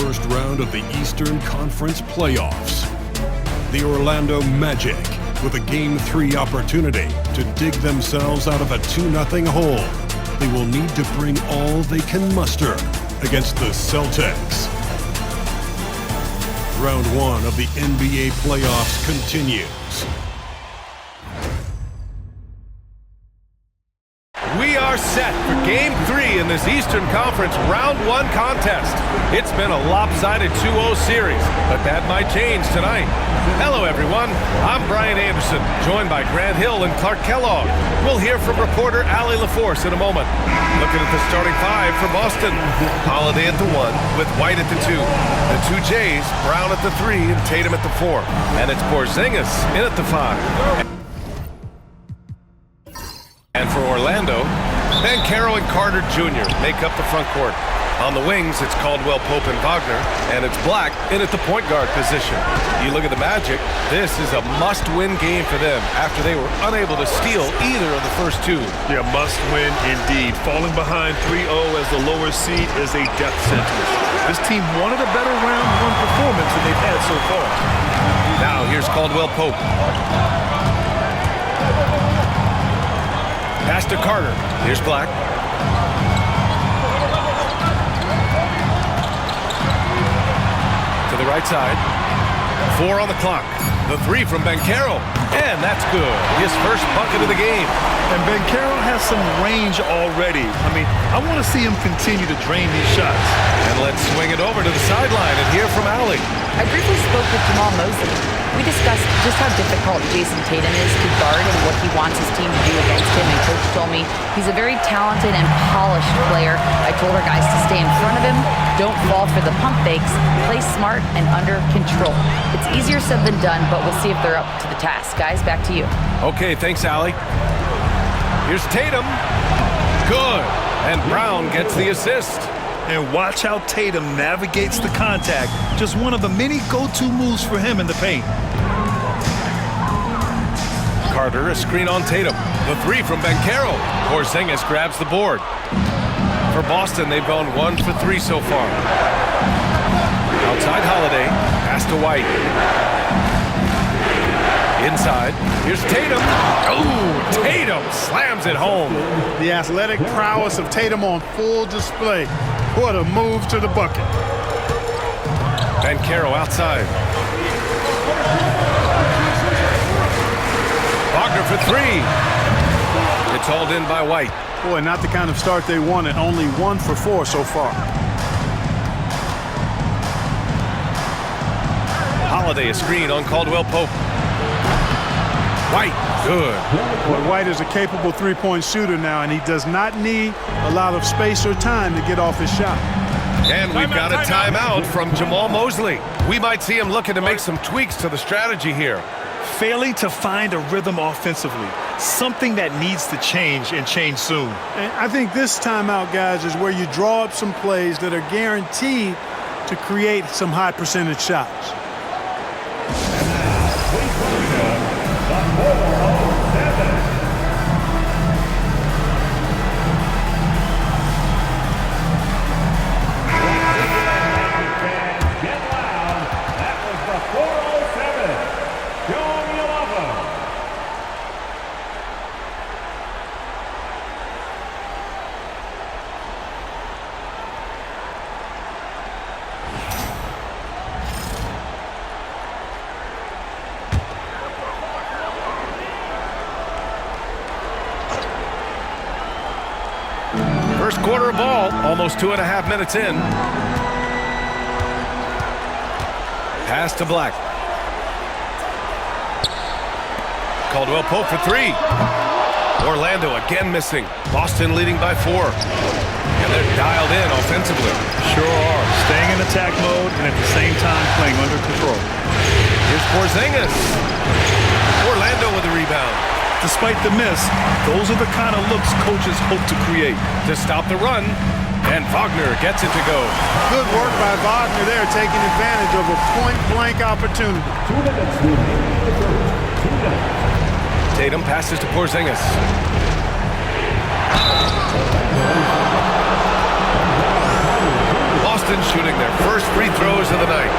first round of the Eastern Conference playoffs. The Orlando Magic with a Game 3 opportunity to dig themselves out of a 2-0 hole. They will need to bring all they can muster against the Celtics. Round 1 of the NBA playoffs continues. We are set for Game 3 in this Eastern Conference Round 1 contest. It's been a lopsided 2-0 series, but that might change tonight. Hello, everyone. I'm Brian Anderson, joined by Grant Hill and Clark Kellogg. We'll hear from reporter Allie LaForce in a moment. Looking at the starting five for Boston. Holiday at the 1, with White at the 2. The two Jays, Brown at the 3 and Tatum at the 4. And it's Porzingis in at the 5. And for Orlando, Banchero and Carter Jr. make up the front court. On the wings, it's Caldwell Pope and Wagner, and it's Black in at the point guard position. You look at the Magic, this is a must-win game for them after they were unable to steal either of the first two. Yeah, must-win indeed. Falling behind 3-0 as the lower seed is a death sentence. This team wanted a better round 1 performance than they've had so far. Now here's Caldwell Pope. Pass to Carter. Here's Black. To the right side. 4 on the clock. The 3 from Banchero. And that's good. His first bucket of the game. And Banchero has some range already. I mean, I want to see him continue to drain these shots. And let's swing it over to the sideline and hear from Allie. I briefly spoke with Jamal Mosley. We discussed just how difficult Jason Tatum is to guard and what he wants his team to do against him. And Coach told me he's a very talented and polished player. I told our guys to stay in front of him, don't fall for the pump fakes, play smart and under control. It's easier said than done, but we'll see if they're up to the task. Guys, back to you. Okay, thanks, Allie. Here's Tatum. Good. And Brown gets the assist. And watch how Tatum navigates the contact. Just one of the many go-to moves for him in the paint. Carter, a screen on Tatum. The 3 from Banchero. Porzingis grabs the board. For Boston, they've gone 1 for 3 so far. Outside Holiday. Pass to White. Inside. Here's Tatum. Oh, Tatum slams it home. The athletic prowess of Tatum on full display. What a move to the bucket. Banchero outside. Wagner for 3. It's hauled in by White. Boy, not the kind of start they wanted. Only 1 for 4 so far. Holiday a screen on Caldwell Pope. White, good. Boy, White is a capable three-point shooter now, and he does not need a lot of space or time to get off his shot. And we've got a timeout from Jamal Mosley. We might see him looking to make some tweaks to the strategy here. Failing to find a rhythm offensively. Something that needs to change and change soon. And I think this timeout, guys, is where you draw up some plays that are guaranteed to create some high percentage shots. First quarter of ball, almost 2.5 minutes in. Pass to Black. Caldwell Pope for 3. Orlando again missing. Boston leading by 4. And they're dialed in offensively. Sure are. Staying in attack mode and at the same time playing under control. Here's Porzingis. Orlando with the rebound. Despite the miss, those are the kind of looks coaches hope to create. To stop the run, and Wagner gets it to go. Good work by Wagner there, taking advantage of a point-blank opportunity. Tatum passes to Porzingis. Boston shooting their first free throws of the night.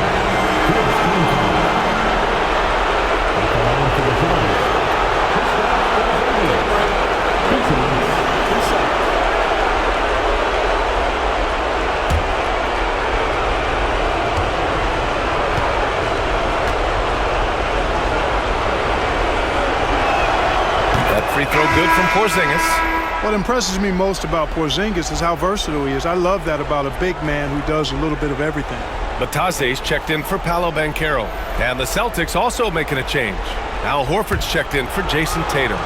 That free throw good from Porzingis. What impresses me most about Porzingis is how versatile he is. I love that about a big man who does a little bit of everything. Batase's checked in for Paolo Banchero. And the Celtics also making a change. Al Horford's checked in for Jason Tatum.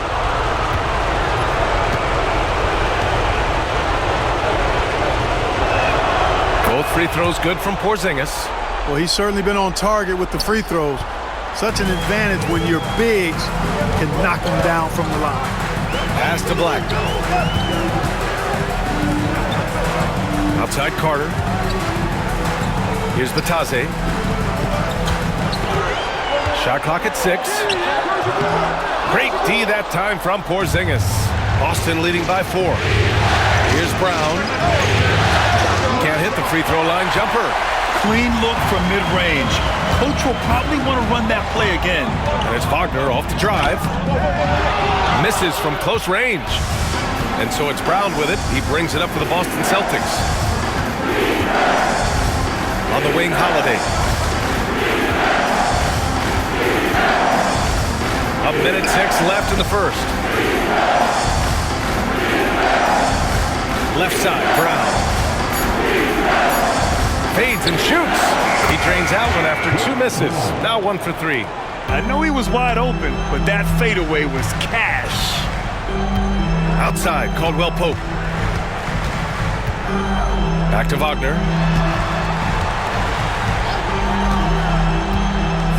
Both free throws good from Porzingis. Well, he's certainly been on target with the free throws. Such an advantage when your bigs can knock them down from the line. Pass to Black. Outside Carter. Here's Batase. Shot clock at 6. Great D that time from Porzingis. Boston leading by 4. Here's Brown. Can't hit the free throw line jumper. Clean look from mid-range. Coach will probably want to run that play again. And it's Wagner off the drive. Misses from close range. And so it's Brown with it. He brings it up for the Boston Celtics. On the wing, Holiday. A minute 6 left in the first. Left side, Brown. Fades and shoots. He drains out one after 2 misses. Now 1 for 3. I know he was wide open, but that fadeaway was cash. Outside, Caldwell Pope. Back to Wagner.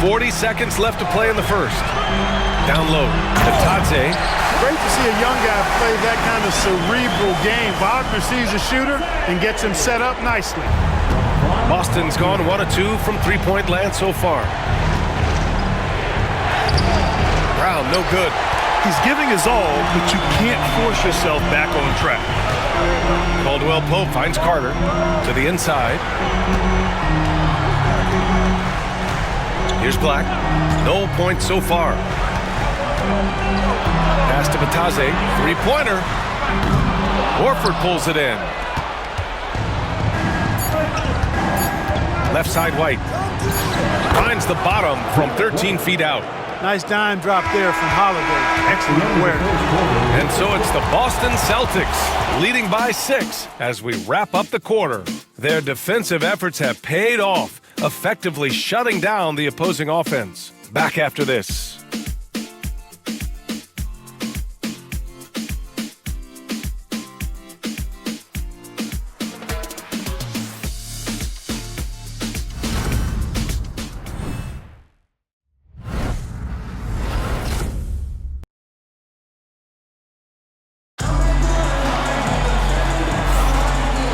40 seconds left to play in the first. Down low, Batase. Great to see a young guy play that kind of cerebral game. Wagner sees a shooter and gets him set up nicely. Boston's gone 1 of 2 from three-point land so far. Brown, no good. He's giving his all, but you can't force yourself back on track. Caldwell Pope finds Carter to the inside. Here's Black. No points so far. Pass to Batase. Three-pointer. Horford pulls it in. Left side, White. Finds the bottom from 13 feet out. Nice dime drop there from Holiday. Excellent awareness. And so it's the Boston Celtics leading by 6 as we wrap up the quarter. Their defensive efforts have paid off, effectively shutting down the opposing offense. Back after this.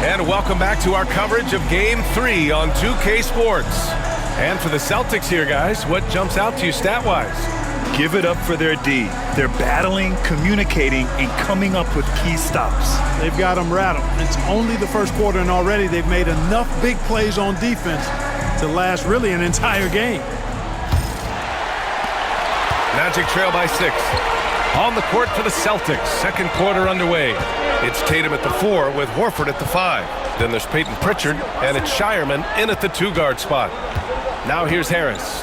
And welcome back to our coverage of Game 3 on 2K Sports. And for the Celtics here, guys, what jumps out to you stat-wise? Give it up for their D. They're battling, communicating, and coming up with key stops. They've got them rattled. It's only the first quarter, and already they've made enough big plays on defense to last really an entire game. Magic trail by 6. On the court for the Celtics. Second quarter underway. It's Tatum at the 4 with Horford at the 5. Then there's Peyton Pritchard, and it's Shireman in at the 2-guard spot. Now here's Harris.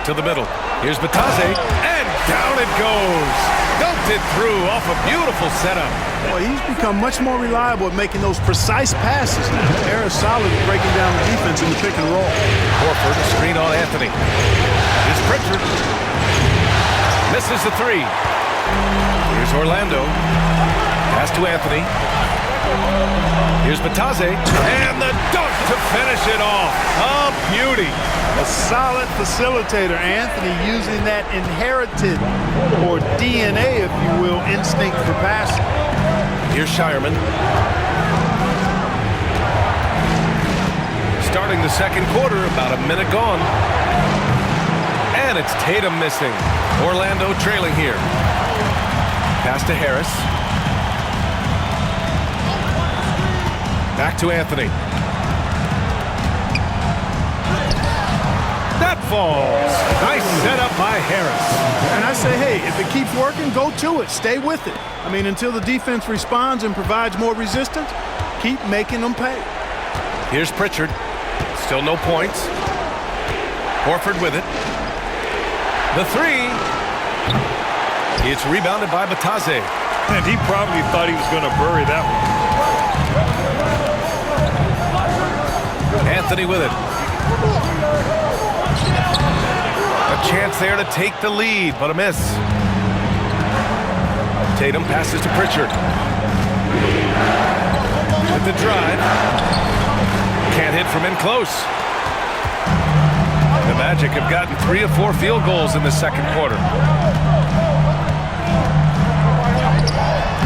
To the middle. Here's Batase, and down it goes. Dunked it through off a beautiful setup. Well, he's become much more reliable at making those precise passes now. Harris solid at breaking down the defense in the pick and roll. Horford, a screen on Anthony. Here's Pritchard. Misses the 3. Here's Orlando. Pass to Anthony. Here's Batase. And the dunk to finish it off. A beauty. A solid facilitator. Anthony using that inherited, or DNA, if you will, instinct for passing. Here's Shireman. Starting the second quarter, about a minute gone. And it's Tatum missing. Orlando trailing here. Pass to Harris. Back Back to Anthony. That falls. Nice setup by Harris. And I say, hey, if it keeps working, go to it. Stay with it. I mean, until the defense responds and provides more resistance, keep making them pay. Here's Pritchard. Still no points. Horford with it. The three. It's rebounded by Batase. And he probably thought he was going to bury that one. Anthony with it. A chance there to take the lead, but a miss. Tatum passes to Pritchard. With the drive. Can't hit from in close. The Magic have gotten 3 of 4 field goals in the second quarter.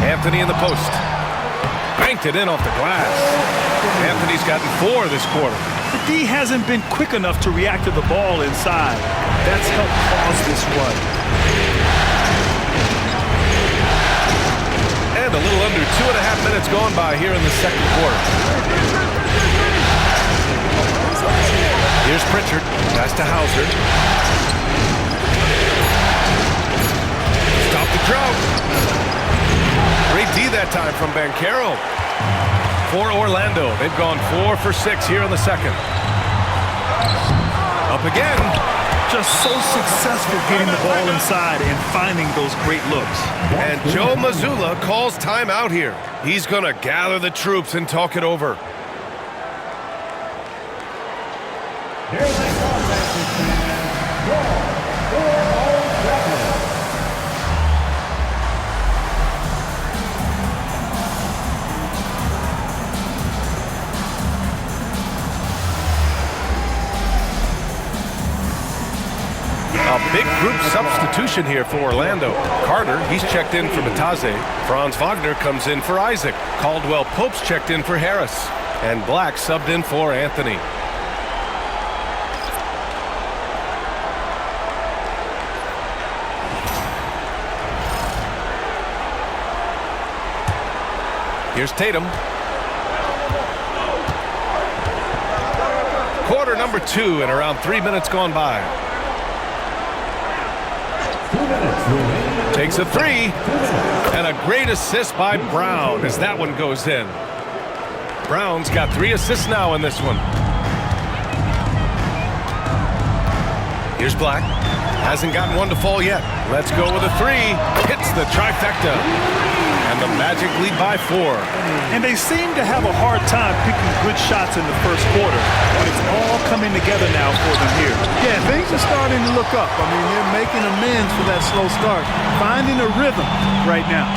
Anthony in the post. Banked it in off the glass. Anthony's gotten 4 this quarter. The D hasn't been quick enough to react to the ball inside. That's helped cause this run. And a little under 2.5 minutes gone by here in the second quarter. Here's Pritchard. Pass to Hauser. Stop the drought. Great D that time from Banchero. For Orlando. They've gone 4 for 6 here in the second. Up again. Just so successful getting the ball inside and finding those great looks. And Joe Mazzulla calls timeout here. He's going to gather the troops and talk it over. Here they come, Magic fans. Your 4-0 record. A big group substitution here for Orlando. Carter, he's checked in for Batase. Franz Wagner comes in for Isaac. Caldwell Pope's checked in for Harris. And Black subbed in for Anthony. Here's Tatum. Quarter number 2 and around 3 minutes gone by. 2 minutes remaining. Takes a 3. And a great assist by Brown as that one goes in. Brown's got 3 assists now in this one. Here's Black. Hasn't gotten one to fall yet. Let's go with a 3. Hits the trifecta. And the Magic lead by 4. And they seem to have a hard time picking good shots in the first quarter, but it's all coming together now for them here. Yeah, things are starting to look up. I mean, they're making amends for that slow start. Finding a rhythm right now.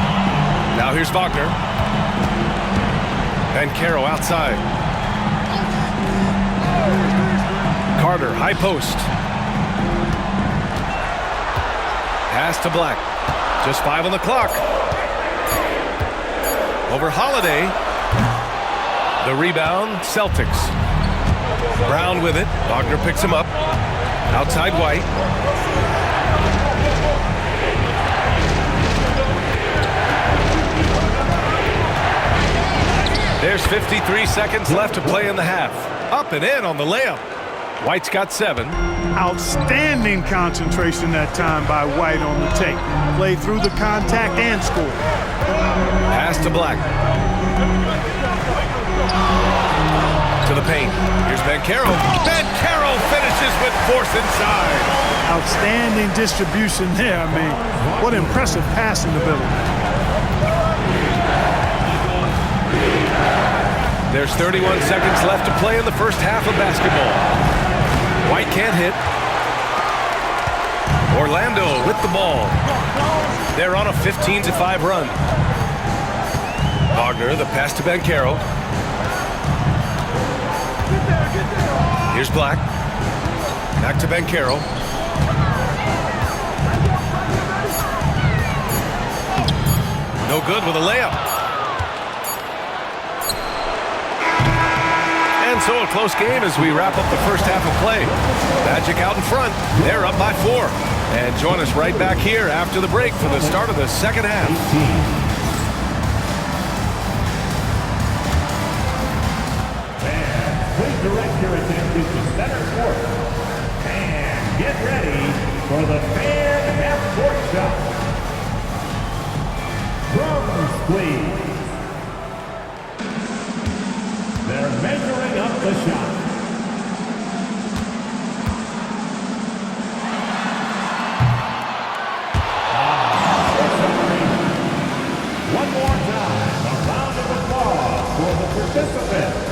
Now here's Wagner. Banchero outside. Carter, high post. Pass to Black. Just 5 on the clock. Over Holiday. The rebound, Celtics. Brown with it. Wagner picks him up. Outside White. There's 53 seconds left to play in the half. Up and in on the layup. White's got 7. Outstanding concentration that time by White on the take. Played through the contact and scored. Pass to Black. To the paint. Here's Banchero. Banchero finishes with force inside. Outstanding distribution there. I mean, what impressive passing ability. There's 31 seconds left to play in the first half of basketball. White can't hit. Orlando with the ball. They're on a 15-5 run. Wagner, the pass to Banchero. Here's Black. Back to Banchero. No good with a layup. And so a close game as we wrap up the first half of play. Magic out in front. They're up by 4. And join us right back here after the break for the start of the second half. your attention to center court. And get ready for the fan half-court shot. Drums, please. They're measuring up the shot. One more time, a round of applause for the participants.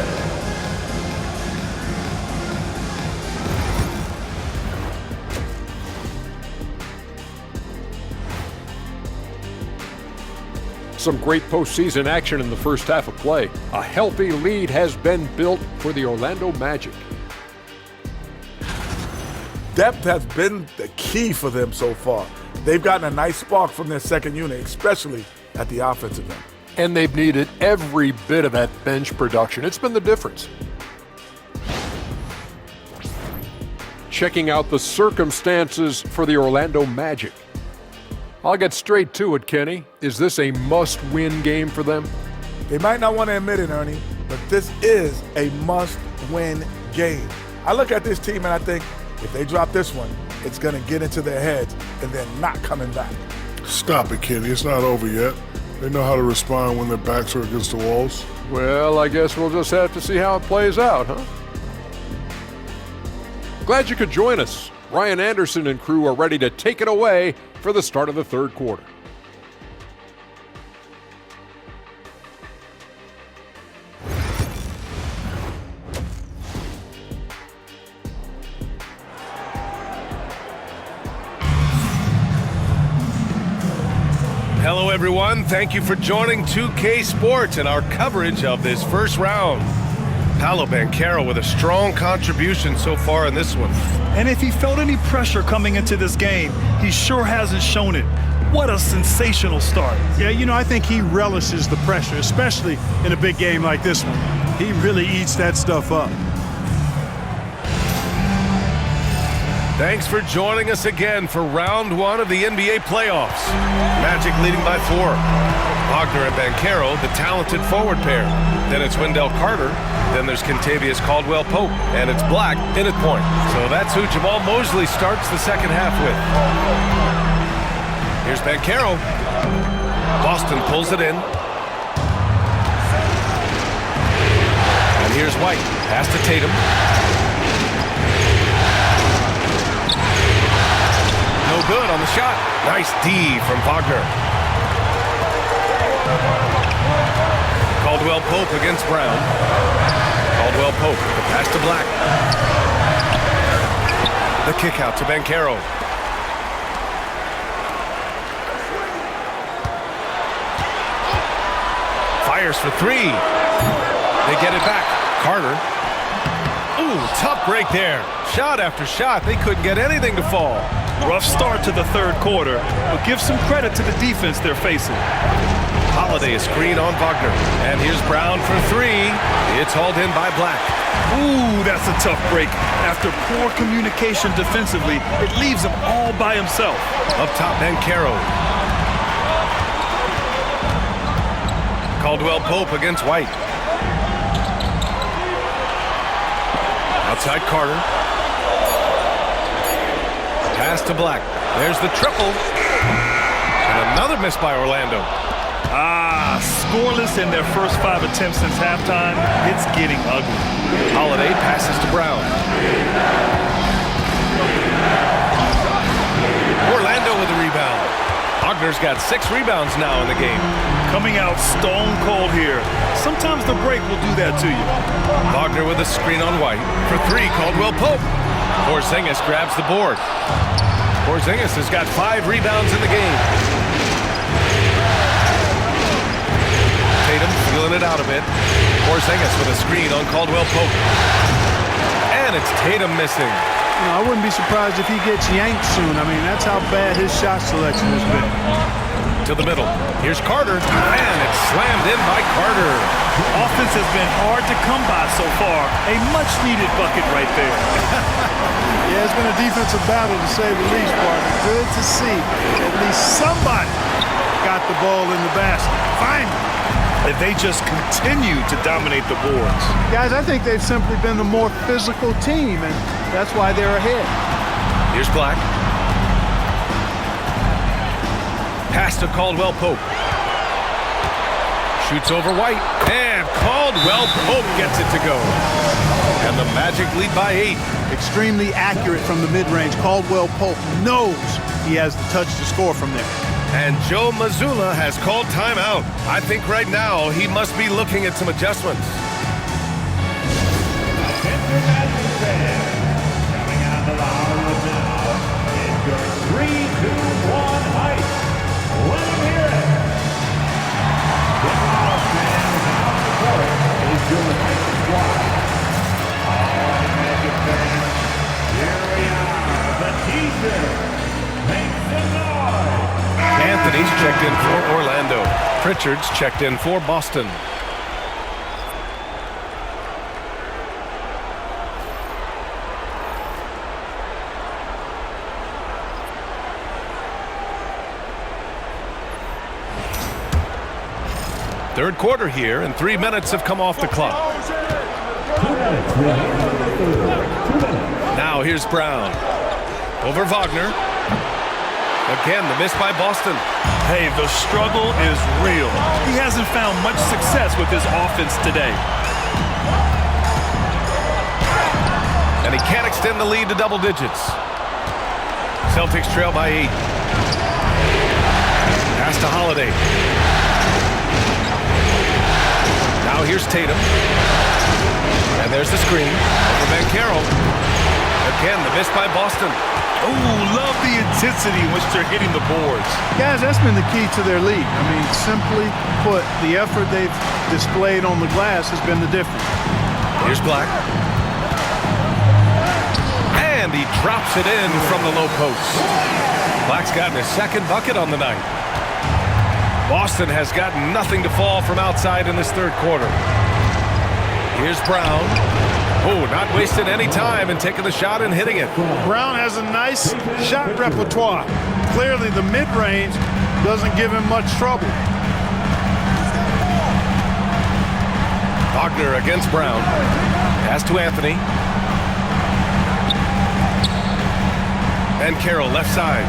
Some great postseason action in the first half of play. A healthy lead has been built for the Orlando Magic. Depth has been the key for them so far. They've gotten a nice spark from their second unit, especially at the offensive end. And they've needed every bit of that bench production. It's been the difference. Checking out the circumstances for the Orlando Magic. I'll get straight to it, Kenny. Is this a must-win game for them? They might not want to admit it, Ernie, but this is a must-win game. I look at this team and I think if they drop this one, it's going to get into their heads and they're not coming back. Stop it, Kenny. It's not over yet. They know how to respond when their backs are against the walls. Well, I guess we'll just have to see how it plays out, huh? Glad you could join us. Ryan Anderson and crew are ready to take it away for the start of the third quarter. Hello, everyone. Thank you for joining 2K Sports and our coverage of this first round. Paolo Banchero with a strong contribution so far in this one. And if he felt any pressure coming into this game, he sure hasn't shown it. What a sensational start. Yeah, you know, I think he relishes the pressure, especially in a big game like this one. He really eats that stuff up. Thanks for joining us again for round one of the NBA playoffs. Magic leading by 4. Wagner and Banchero, the talented forward pair. Then it's Wendell Carter. Then there's Kentavious Caldwell-Pope. And it's Black in at point. So that's who Jamal Mosley starts the second half with. Here's Banchero. Boston pulls it in. And here's White. Pass to Tatum. No good on the shot. Nice D from Wagner. Caldwell-Pope against Brown. Caldwell-Pope, the pass to Black. The kick out to Banchero. Fires for 3. They get it back. Carter. Ooh, tough break there. Shot after shot. They couldn't get anything to fall. Rough start to the third quarter, but give some credit to the defense they're facing. Holiday a screen on Wagner. And here's Brown for 3. It's hauled in by Black. Ooh, that's a tough break. After poor communication defensively, it leaves him all by himself. Up top, Banchero. Caldwell-Pope against White. Outside Carter. Pass to Black. There's the triple. And another miss by Orlando. Scoreless in their first 5 attempts since halftime. It's getting ugly. Holiday passes to Brown. Orlando with a rebound. Wagner's got 6 rebounds now in the game. Coming out stone cold here. Sometimes the break will do that to you. Wagner with a screen on White. For 3, Caldwell-Pope. Porzingis grabs the board. Porzingis has got 5 rebounds in the game. Tatum feeling it out a bit. Porzingis with a screen on Caldwell-Pope. And it's Tatum missing. You know, I wouldn't be surprised if he gets yanked soon. I mean, that's how bad his shot selection has been. To the middle. Here's Carter. And it's slammed in by Carter. Offense has been hard to come by so far. A much-needed bucket right there. Yeah, it's been a defensive battle to say the least, partner. Good to see at least somebody got the ball in the basket. Finally. If if they just continue to dominate the boards. Guys, I think they've simply been the more physical team, and that's why they're ahead. Here's Black. Pass to Caldwell Pope. Shoots over White. And Caldwell Pope gets it to go. And the Magic lead by 8. Extremely accurate from the mid-range. Caldwell Pope knows he has the touch to score from there. And Joe Mazzulla has called timeout. I think right now he must be looking at some adjustments. Attention Magic fans. Coming out of the Hollywood now. In your 3, 2, 1 height. Let them hear it. The Dallas fans out the court is your height squad. All right, Magic fans. Here we are. The teaser. Make some noise. Anthony's checked in for Orlando. Pritchard's checked in for Boston. Third quarter here, and 3 minutes have come off the clock. Now here's Brown. Over Wagner. Again, the miss by Boston. Hey, the struggle is real. He hasn't found much success with his offense today. And he can't extend the lead to double digits. Celtics trail by 8. Pass to Holiday. Now here's Tatum. And there's the screen over Banchero. Again, the miss by Boston. Oh, love the intensity in which they're hitting the boards. Guys, that's been the key to their lead. I mean, simply put, the effort they've displayed on the glass has been the difference. Here's Black. And he drops it in from the low post. Black's gotten his second bucket on the night. Boston has got nothing to fall from outside in this third quarter. Here's Brown. Oh, not wasting any time and taking the shot and hitting it. Brown has a nice shot repertoire. Clearly, the mid-range doesn't give him much trouble. Wagner against Brown. Pass to Anthony. And Carroll left side.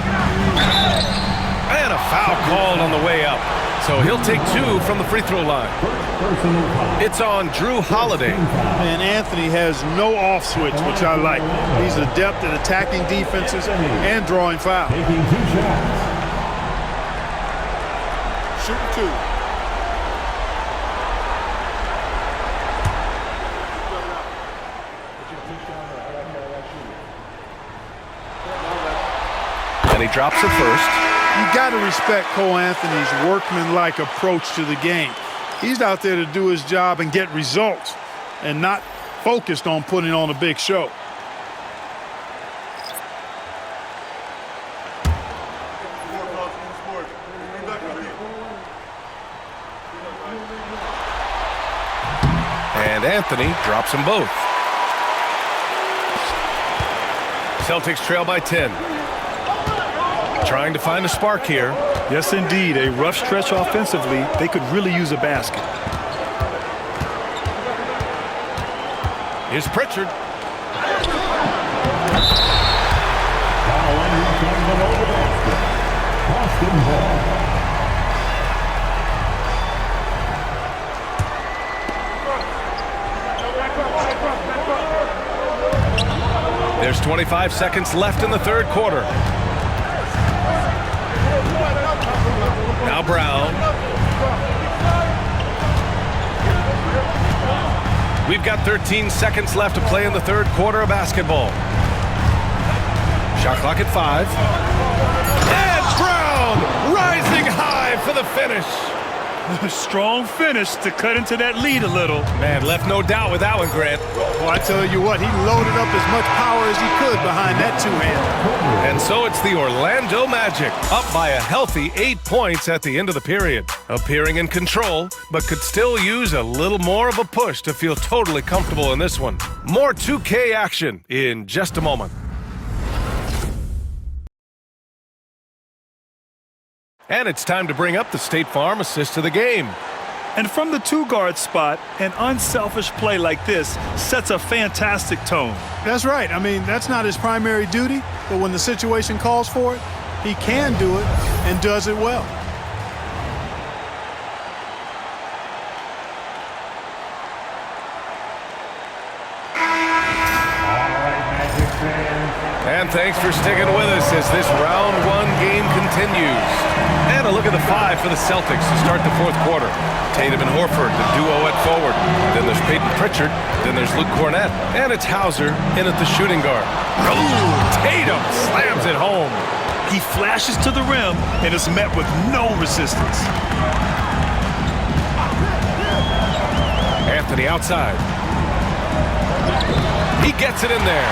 And a foul called on the way up. So he'll take 2 from the free throw line. It's on Drew Holiday. And Anthony has no off switch, which I like. He's adept at attacking defenses and drawing fouls. Taking 2 shots. Shoot 2. And he drops it first. You got to respect Cole Anthony's workmanlike approach to the game. He's out there to do his job and get results and not focused on putting on a big show. And Anthony drops them both. Celtics trail by 10. Trying to find a spark here. Yes, indeed. A rough stretch offensively. They could really use a basket. Here's Pritchard. Boston ball. There's 25 seconds left in the third quarter. Now Brown. We've got 13 seconds left to play in the third quarter of basketball. Shot clock at 5. And Brown rising high for the finish. Strong finish to cut into that lead a little. Man, left no doubt with that one, Grant. Well, I tell you what, he loaded up as much power as he could behind that two-hander. And so it's the Orlando Magic, up by a healthy 8 points at the end of the period. Appearing in control, but could still use a little more of a push to feel totally comfortable in this one. More 2K action in just a moment. And it's time to bring up the State Farm assist of the game. And from the two-guard spot, an unselfish play like this sets a fantastic tone. That's right. I mean, that's not his primary duty, but when the situation calls for it, he can do it and does it well. And thanks for sticking with us as this round one game continues. And a look at the five for the Celtics to start the fourth quarter. Tatum and Horford, the duo at forward. Then there's Peyton Pritchard. Then there's Luke Cornett. And it's Hauser in at the shooting guard. Ooh, Tatum slams it home. He flashes to the rim and is met with no resistance. Anthony outside. He gets it in there.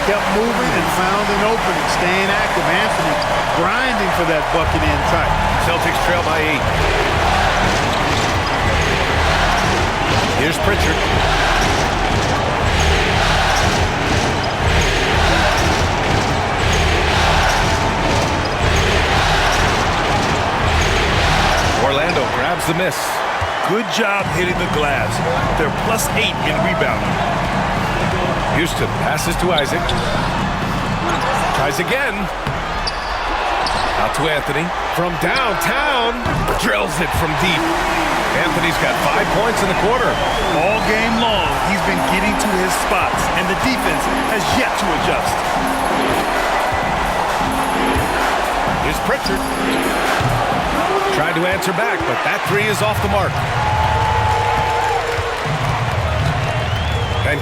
Kept moving and found an opening, staying active. Anthony grinding for that bucket in tight. Celtics trail by 8. Here's Pritchard. Orlando grabs the miss. Good job hitting the glass. They're +8 in rebounding. Houston passes to Isaac. Tries again. Out to Anthony. From downtown. Drills it from deep. Anthony's got 5 points in the quarter. All game long, he's been getting to his spots, and the defense has yet to adjust. Here's Pritchard. Tried to answer back, but that three is off the mark.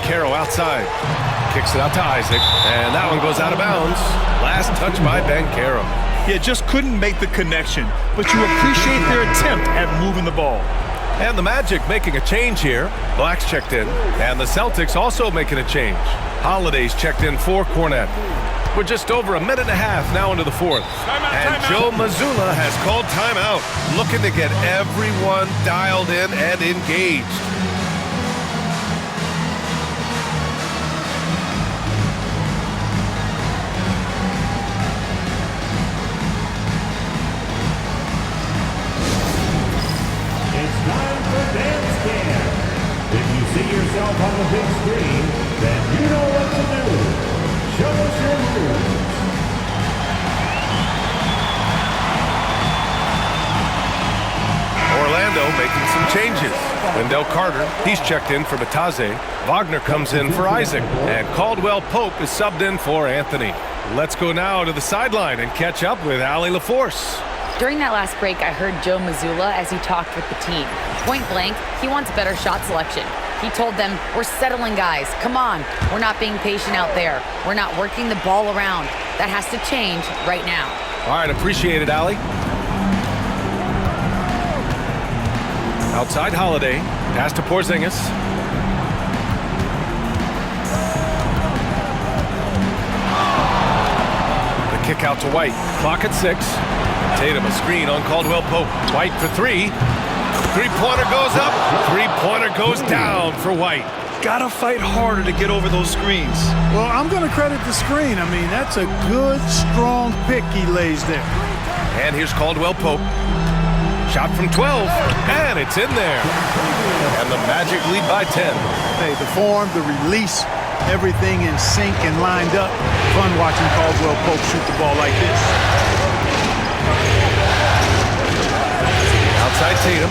Caro outside. Kicks it out to Isaac. And that one goes out of bounds. Last touch by Caro. Yeah, just couldn't make the connection. But you appreciate their attempt at moving the ball. And the Magic making a change here. Black's checked in. And the Celtics also making a change. Holiday's checked in for Cornett. We're just over a minute and a half now into the fourth. And Joe Mazzulla has called timeout. Looking to get everyone dialed in and engaged. On the big screen, then you know what to do. Show us your moves. Orlando making some changes. Wendell Carter, he's checked in for Batase. Wagner comes in for Isaac. And Caldwell Pope is subbed in for Anthony. Let's go now to the sideline and catch up with Allie LaForce. During that last break, I heard Joe Mazzulla as he talked with the team. Point blank, he wants better shot selection. He told them, we're settling guys. Come on. We're not being patient out there. We're not working the ball around. That has to change right now. All right, appreciate it, Allie. Outside Holiday. Pass to Porzingis. The kick out to White. Clock at 6. Tatum a screen on Caldwell Pope. White for 3. Three-pointer goes up. Three-pointer goes down for White. Gotta fight harder to get over those screens. Well, I'm going to credit the screen. I mean, that's a good, strong pick he lays there. And here's Caldwell Pope. Shot from 12, and it's in there. And the Magic lead by 10. Hey, the form, the release, everything in sync and lined up. Fun watching Caldwell Pope shoot the ball like this. Outside Tatum.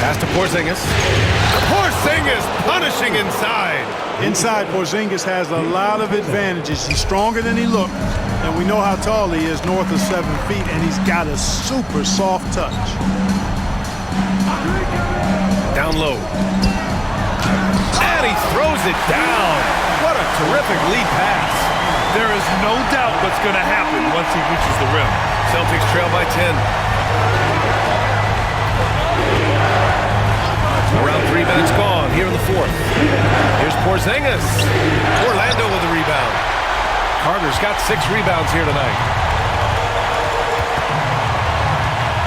Pass to Porzingis. Porzingis punishing inside. Inside, Porzingis has a lot of advantages. He's stronger than he looked, and we know how tall he is, north of 7 feet, and he's got a super soft touch. Down low. And he throws it down. What a terrific lead pass. There is no doubt what's going to happen once he reaches the rim. Celtics trail by 10. Around 3 minutes gone here in the fourth. Here's Porzingis. Orlando with the rebound. Carter's got 6 rebounds here tonight.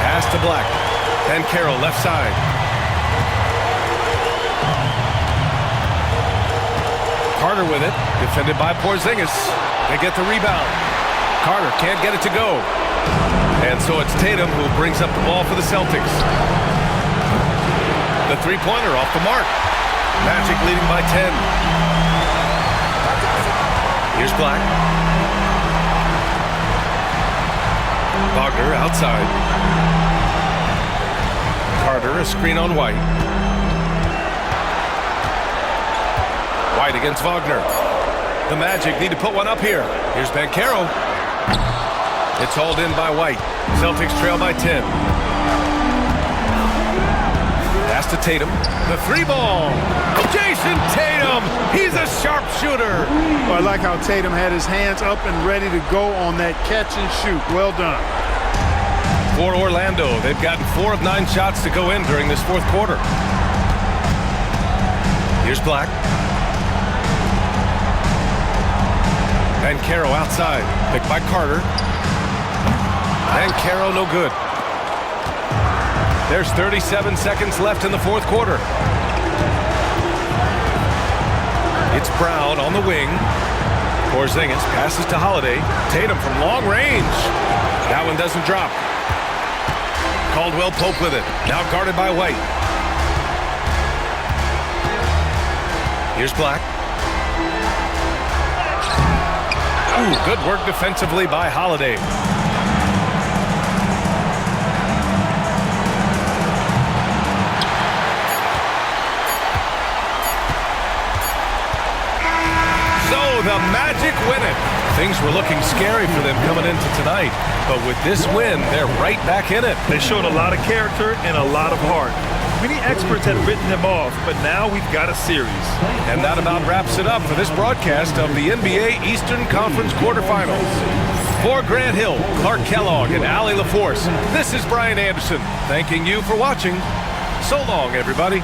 Pass to Black. And Carroll left side. Carter with it. Defended by Porzingis. They get the rebound. Carter can't get it to go. And so it's Tatum who brings up the ball for the Celtics. The three-pointer off the mark. Magic leading by 10. Here's Black. Wagner outside. Carter, a screen on White. White against Wagner. The Magic need to put one up here. Here's Banchero. It's hauled in by White. Celtics trail by 10. Pass to Tatum. The three ball. Jason Tatum. He's a sharpshooter. Well, I like how Tatum had his hands up and ready to go on that catch and shoot. Well done. For Orlando, they've gotten 4 of 9 shots to go in during this fourth quarter. Here's Black. Banchero outside. Picked by Carter. Banchero no good. There's 37 seconds left in the fourth quarter. It's Brown on the wing. Porzingis passes to Holiday. Tatum from long range. That one doesn't drop. Caldwell Pope with it. Now guarded by White. Here's Black. Ooh, good work defensively by Holiday. The Magic win it. Things were looking scary for them coming into tonight, but with this win, they're right back in it. They showed a lot of character and a lot of heart. Many experts had written them off, but now we've got a series. And that about wraps it up for this broadcast of the NBA Eastern Conference quarterfinals. For Grant Hill, Clark Kellogg, and Allie LaForce, this is Brian Anderson, thanking you for watching. So long, everybody.